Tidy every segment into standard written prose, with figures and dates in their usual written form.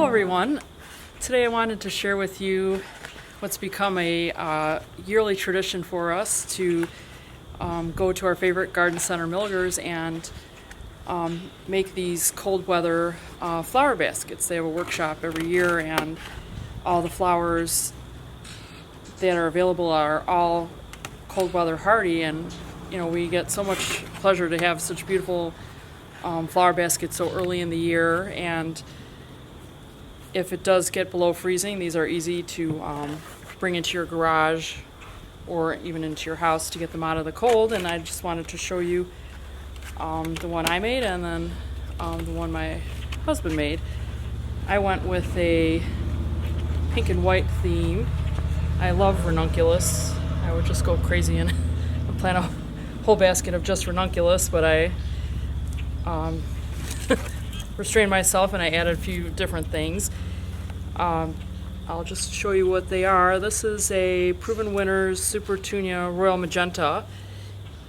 everyone. Today I wanted to share with you what's become a yearly tradition for us to go to our favorite garden center, Milaegers, and make these cold weather flower baskets. They have a workshop every year, and all the flowers that are available are all cold weather hardy, and we get so much pleasure to have such beautiful flower baskets so early in the year. And if it does get below freezing, these are easy to bring into your garage or even into your house to get them out of the cold. And I just wanted to show you the one I made and then the one my husband made. I went with a pink and white theme. I love Ranunculus. I would just go crazy and plant a whole basket of just Ranunculus, but I restrained myself and I added a few different things. I'll just show you what they are. This is a Proven Winners Petunia Royal Magenta,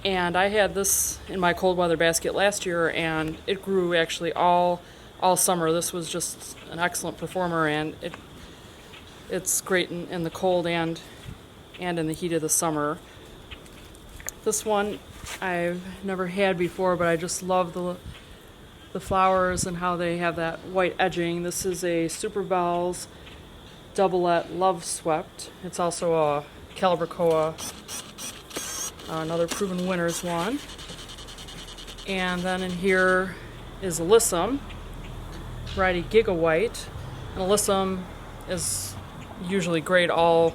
and I had this in my cold weather basket last year, and it grew actually all summer. This was just an excellent performer, and it's great in the cold and in the heat of the summer. This one I've never had before, but I just love the flowers and how they have that white edging. This is a Superbells Doublet Love Swept. It's also a Calibracoa, another Proven Winners one. And then in here is Alyssum, variety Giga White. And Alyssum is usually great all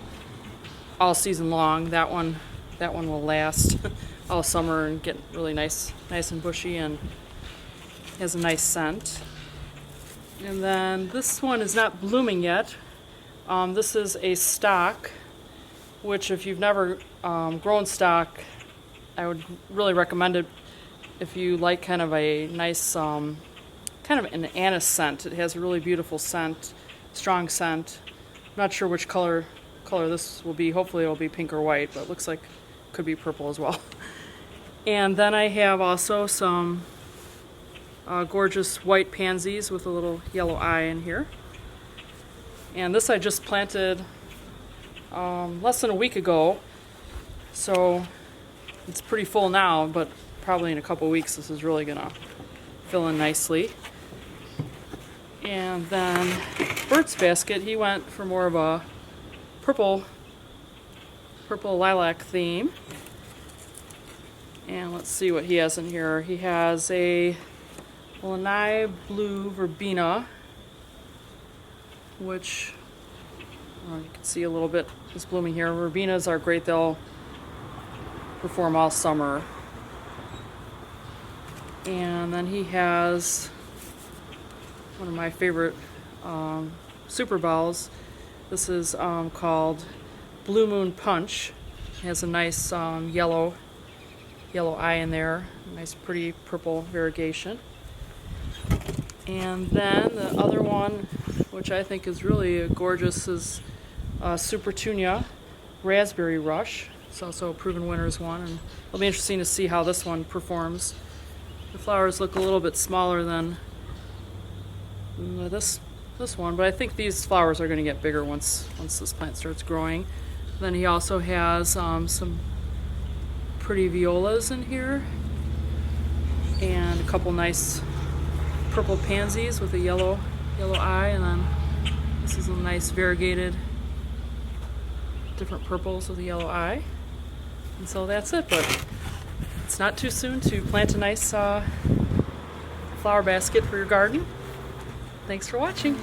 season long. That one will last all summer and get really nice and bushy, and has a nice scent. And then this one is not blooming yet. This is a stock, which if you've never grown stock, I would really recommend it if you like kind of a nice, kind of an anise scent. It has a really beautiful scent, strong scent. I'm not sure which color this will be. Hopefully it will be pink or white, but it looks like it could be purple as well. And then I have also some gorgeous white pansies with a little yellow eye in here. And this I just planted less than a week ago, so it's pretty full now, but probably in a couple weeks this is really gonna fill in nicely. And then Bert's basket, he went for more of a purple lilac theme. And let's see what he has in here. He has a Lanai Blue Verbena, which you can see a little bit is blooming here. Verbenas are great. They'll perform all summer. And then he has one of my favorite Superbells. This is called Blue Moon Punch. It has a nice yellow eye in there, nice pretty purple variegation. And then the other one, which I think is really gorgeous, is Petunia Raspberry Rush. It's also a Proven Winners one, and it'll be interesting to see how this one performs. The flowers look a little bit smaller than this one, but I think these flowers are going to get bigger once this plant starts growing. Then he also has some pretty violas in here, and a couple nice purple pansies with a yellow eye, and then this is a nice variegated different purples with a yellow eye. And so that's it, but it's not too soon to plant a nice flower basket for your garden. Thanks for watching.